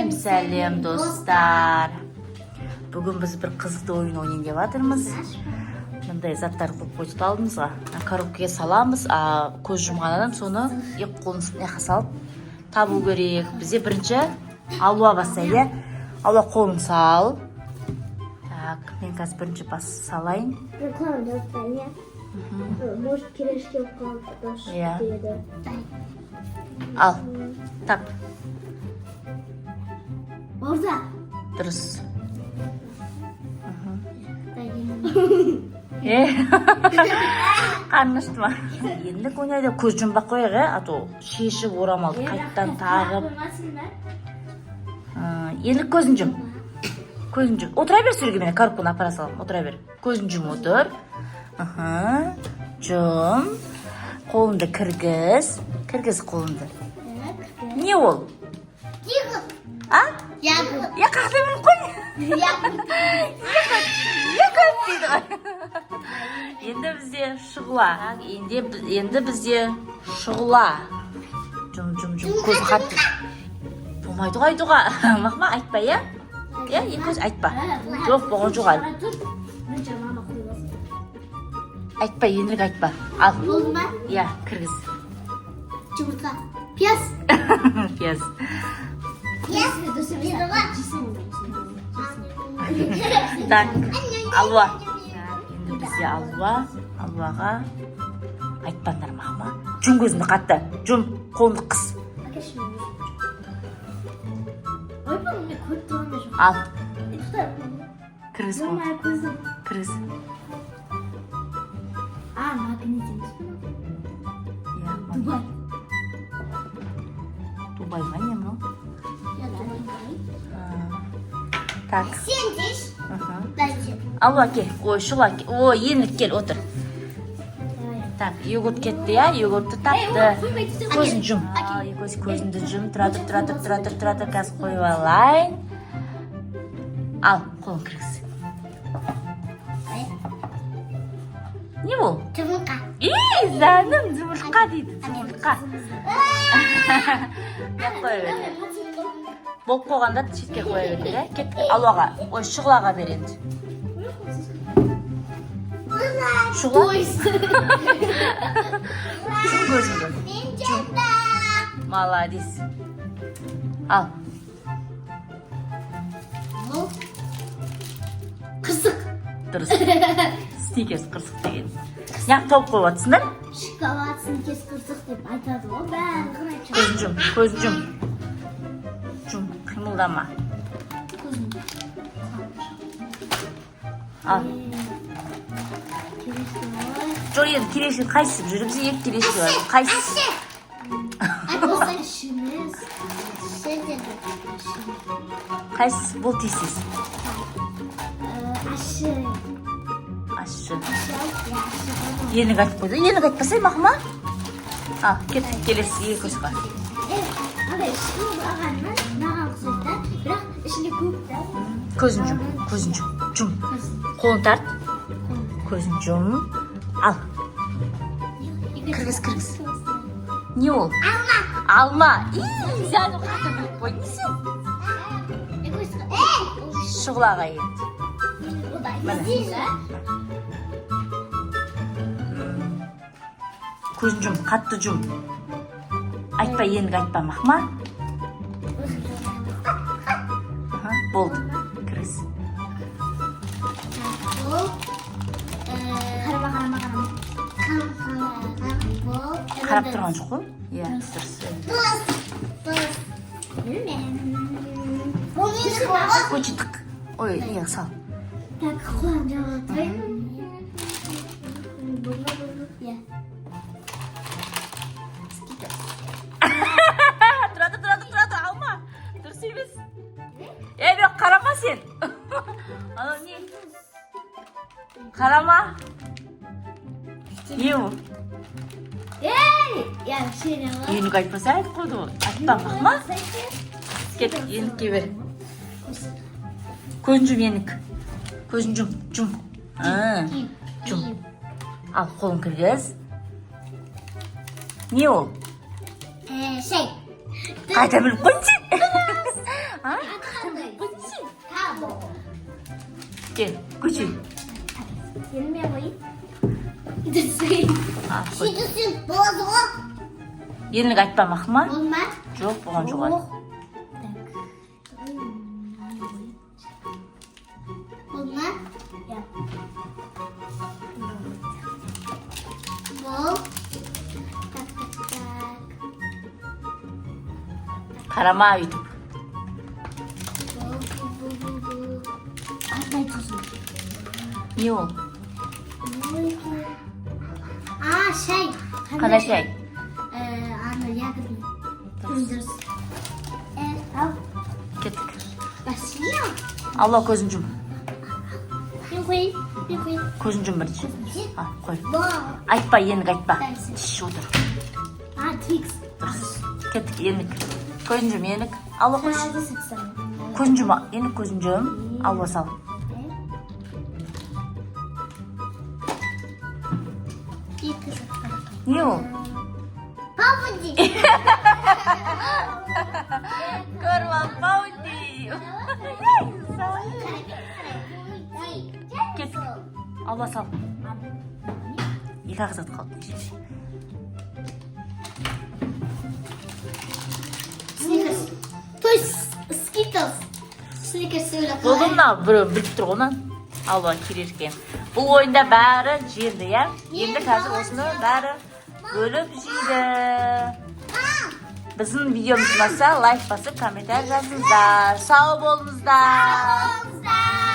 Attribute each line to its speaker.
Speaker 1: Сәлем достар. Бүгін біз бір қызықты ойын ойнайын деп жатырмыз. Мындай заттар қойып алдымыз ғой. Коробкаға саламыз, көз жұмған адам соны екі қолын салып табу керек. Бізде бірінші алуа бастайды. Алуа қолын сал. Так, мен қазір бірінші салайын.
Speaker 2: Может, келешке оқып
Speaker 1: Ал, так.
Speaker 2: Орда.
Speaker 1: Дұрыс. Қарнышты ма? Енді көңілде көз жұмбақ қойға, ато шешіп орамалды қайттан тағып. Енді көзін жұм. Көзін жұм. Отыра бер сүрге мені, коробканы апара салам. Отыра бер. Көзін жұм отыр. Жұм. Қолынды кіргіз. Кіргіз қолынды. Не ол?
Speaker 2: Ягод.
Speaker 1: А?
Speaker 2: Ягод.
Speaker 1: Я қағдымын қой.
Speaker 2: Ягод.
Speaker 1: Ягод дейді ғой. Енді бізде шұғыла. Енді бізде шұғыла. Жұм. Көзін қатты. Болмайды ғой айтуға. Мақма айтпа, я? Я, көз айтпа. Жоқ, болған жоқ әлі. Айтпа, ендірік айтпа. Ал.
Speaker 2: Болды ма?
Speaker 1: Я, кіргіз.
Speaker 2: Жұмыртқа. Пияз.
Speaker 1: Пияз. Так, алуа. Енді бізде алуаға айтпаңдар мақма. Жұм көзіңді қатты. Жұм, қолыңды қыс. Ал. Кіргіз қолыңды. Кіргіз.
Speaker 2: Дубай.
Speaker 1: Дубай ма не мынау? Так.
Speaker 2: Сен деш. Дайте.
Speaker 1: Алуа кел. Ой, шұғыла кел. Ой, енік кел, отыр. Так, йогурт кетті, я? Йогуртты тапты. Көзін жұм. Көзінді жұм. Тұра тұр. Қазір қойып алайын. Ал, қолын кіргіз. Не бұл?
Speaker 2: Жұмыртқа.
Speaker 1: Зәнім, жұмыртқа дейді. Жұмыртқа. Деп қойып еді. Болып қойғанда шетке қойып еді. Кет, алуаға. Ой, шұғылаға бер енді. Шұғыла? Жұм көзіңді. Маладис. Ал.
Speaker 2: Қырсық.
Speaker 1: Дұрыс. Сникерс қырсық деген. Неғып тауып қойып атсыңдар?
Speaker 2: Шоколад, сникерс қырсық деп айтады ғой.
Speaker 1: Көзін жұм. Жұм, қимылдама. Ал. Жоқ, енді келеші қайсып жүріп, бізде екі келеші бар. Қайсып? Қайсып бұл тейсіз? Ашы. Енік айтып қойды. Енік айтпасай мақыма? Ал, кеттік келесі екі көз бар. Көзін жұм. Қолын тарт. Көзін жұм. Ал. Кіргіз. Не ол? Алма. Зәні қаты біліп қойдың сен. Шұғылаға енді. Көзін жұм, қатты жұм. Айтпа, енік айтпа мақма. Болды. Кіргіз. Қарап тұрған жоқ қой? Иә, дұрыс. Көчітік. Ой, ең сал.
Speaker 2: Так, қуан жауап.
Speaker 1: Тұрады, алма. Дұрыс емес. Бек, қарама сен. Анау не? Қарама. Не ол? Енік айтпаса айтып қойды ғой. Айтпамақ ма? Кет, енікке бер. Көзін жұм, енік. Көзін жұм. Жұм. Ал, қолын кіргіз. Не ол?
Speaker 2: Şey.
Speaker 1: Қайта біліп қойын сен. Gel. Küçük.
Speaker 2: Yerine koyayım. Dursun.
Speaker 1: Ha, koy.
Speaker 2: Şey dursun. Bozuk.
Speaker 1: Yenilik aytpamak mı?
Speaker 2: Olmaz.
Speaker 1: Yok, bugan joğar.
Speaker 2: Olmaz. Yap. Bu. Tak tak tak.
Speaker 1: Karama YouTube.
Speaker 2: Bu. Ay tuzum.
Speaker 1: Niye o?
Speaker 2: Aa şey.
Speaker 1: Kana şey.
Speaker 2: Anne yakın. Kırmızı. Al.
Speaker 1: Kettik.
Speaker 2: Başlıyor.
Speaker 1: Allah kozuncum.
Speaker 2: Bir koyayım. Bir koyayım.
Speaker 1: Kozuncum birinci. Ha, koy.
Speaker 2: Bu.
Speaker 1: Aytpa, yenilik aytpa.
Speaker 2: Dersin.
Speaker 1: Şiş otur.
Speaker 2: Aa Twix.
Speaker 1: Kettik, yenilik. Kozuncum, yenilik. Allah koş.
Speaker 2: Kırmızı sıksana.
Speaker 1: Kozuncum, yenilik kozuncum. Allah sal.
Speaker 2: Bir kızı.
Speaker 1: Niye o?
Speaker 2: Pavucuk.
Speaker 1: Korvan Pauti. Ket. Allah sal. İki ağız at kaldı.
Speaker 2: Snickers. Toy Skittles. Snickers öyle kolay.
Speaker 1: Bulunma bro, bilip dur ondan. Allah kirerken. Bu oyunda bari jirdi ya. Endi hazır osunu bari bölüp jiydi. Bizim videomuz olsa like basıp komentar yazыңыздар. Sağ olunuzlar.
Speaker 2: Olsa.